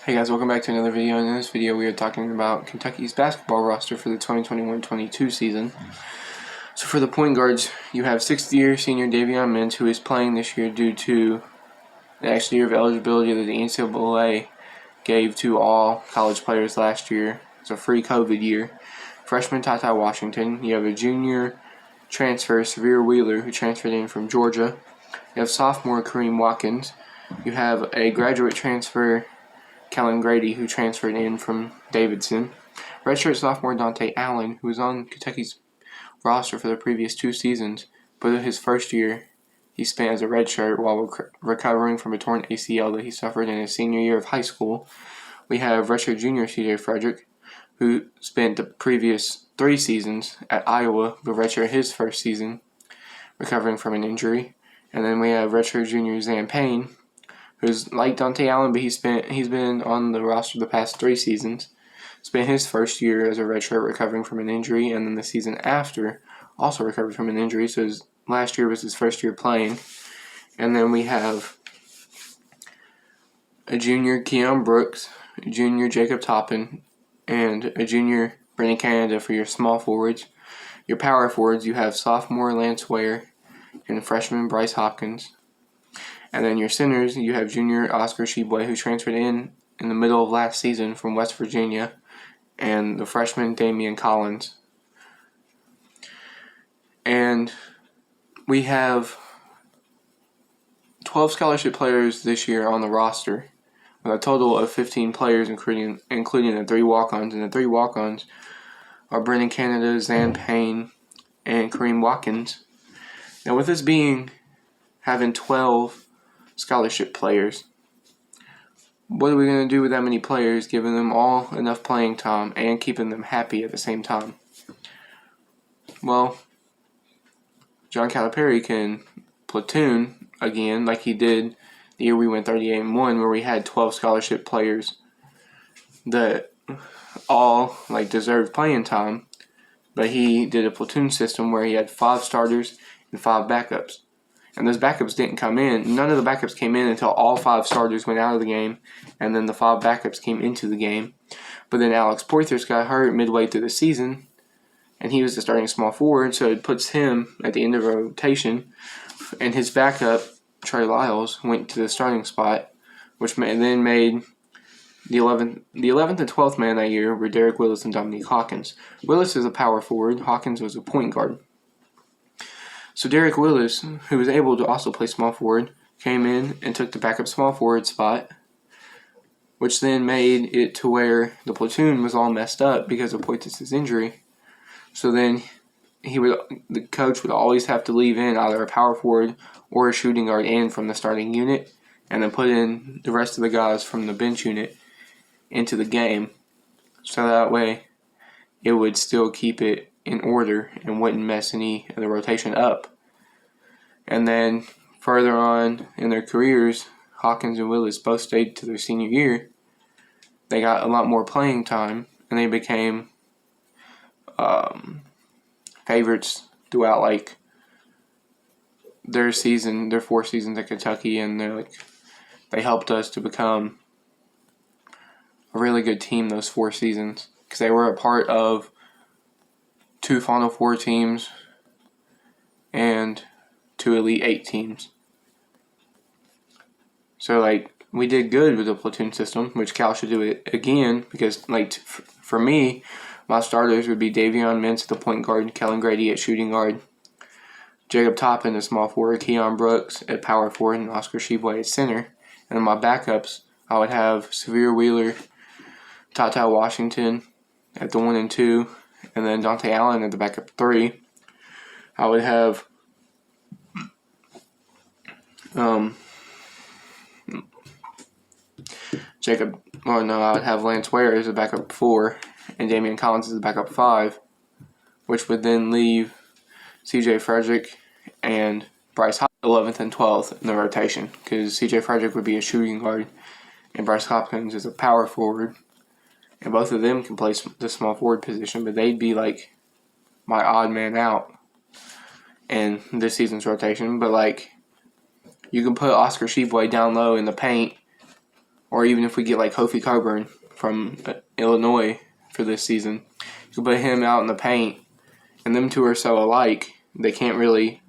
Hey guys, welcome back to another video. In this video we are talking about Kentucky's basketball roster for the 2021-22 season. So for the point guards, you have 6th-year senior Davion Mintz, who is playing this year due to the extra year of eligibility that the NCAA gave to all college players last year. It's a free COVID year. Freshman Ty Washington. You have a junior transfer, Sahvir Wheeler, who transferred in from Georgia. You have sophomore Kareem Watkins. You have a graduate transfer, Kellan Grady, who transferred in from Davidson. Redshirt sophomore Dante Allen, who was on Kentucky's roster for the previous 2 seasons, but in his first year he spent as a redshirt while recovering from a torn ACL that he suffered in his senior year of high school. We have redshirt junior CJ Frederick, who spent the previous 3 seasons at Iowa, but redshirt his first season, recovering from an injury. And then we have redshirt junior Zan Payne, who's like Dante Allen, but he's been on the roster the past 3 seasons. Spent his first year as a redshirt recovering from an injury, and then the season after also recovered from an injury. So last year was his first year playing. And then we have a junior Keon Brooks, a junior Jacob Toppin, and a junior Brendan Canada for your small forwards. Your power forwards, you have sophomore Lance Ware and freshman Bryce Hopkins. And then your centers, you have junior Oscar Tshiebwe, who transferred in the middle of last season from West Virginia, and the freshman Damian Collins. And we have 12 scholarship players this year on the roster, with a total of 15 players, including the 3 walk-ons. And the 3 walk-ons are Brendan Canada, Zan Payne, and Kareem Watkins. Now, with this having 12 scholarship players, what are we going to do with that many players, giving them all enough playing time and keeping them happy at the same time? Well, John Calipari can platoon again like he did the year we went 38-1, where we had 12 scholarship players that all deserved playing time, but he did a platoon system where he had 5 starters and 5 backups. And those backups didn't come in. None of the backups came in until all 5 starters went out of the game, and then the 5 backups came into the game. But then Alex Poythress got hurt midway through the season, and he was the starting small forward, so it puts him at the end of a rotation. And his backup, Trey Lyles, went to the starting spot, which then made the 11th and 12th man that year were Derek Willis and Dominique Hawkins. Willis is a power forward. Hawkins was a point guard. So Derek Willis, who was able to also play small forward, came in and took the backup small forward spot, which then made it to where the platoon was all messed up because of Poythress' injury. So then the coach would always have to leave in either a power forward or a shooting guard in from the starting unit, and then put in the rest of the guys from the bench unit into the game, so that way it would still keep it in order and wouldn't mess any of the rotation up. And then further on in their careers, Hawkins and Willis both stayed to their senior year. They got a lot more playing time, and they became favorites throughout their 4 seasons at Kentucky, and they helped us to become a really good team those 4 seasons, because they were a part of 2 Final Four teams and 2 Elite 8 teams. So we did good with the platoon system, which Cal should do it again, because for me, my starters would be Davion Mintz at the point guard, Kellan Grady at shooting guard, Jacob Toppin at small forward, Keon Brooks at power forward, and Oscar Tshiebwe at center. And in my backups, I would have Sahvir Wheeler, Ty Washington at the 1 and 2, and then Dante Allen at the backup 3. I would have I would have Lance Ware as a backup 4, and Damian Collins as a backup 5, which would then leave CJ Frederick and Bryce Hopkins 11th and 12th in the rotation, because CJ Frederick would be a shooting guard and Bryce Hopkins is a power forward, and both of them can play the small forward position, but they'd be my odd man out in this season's rotation. But you can put Oscar Tshiebwe down low in the paint or even if we get like Kofi Coburn from Illinois for this season, you can put him out in the paint, and them two are so alike they can't really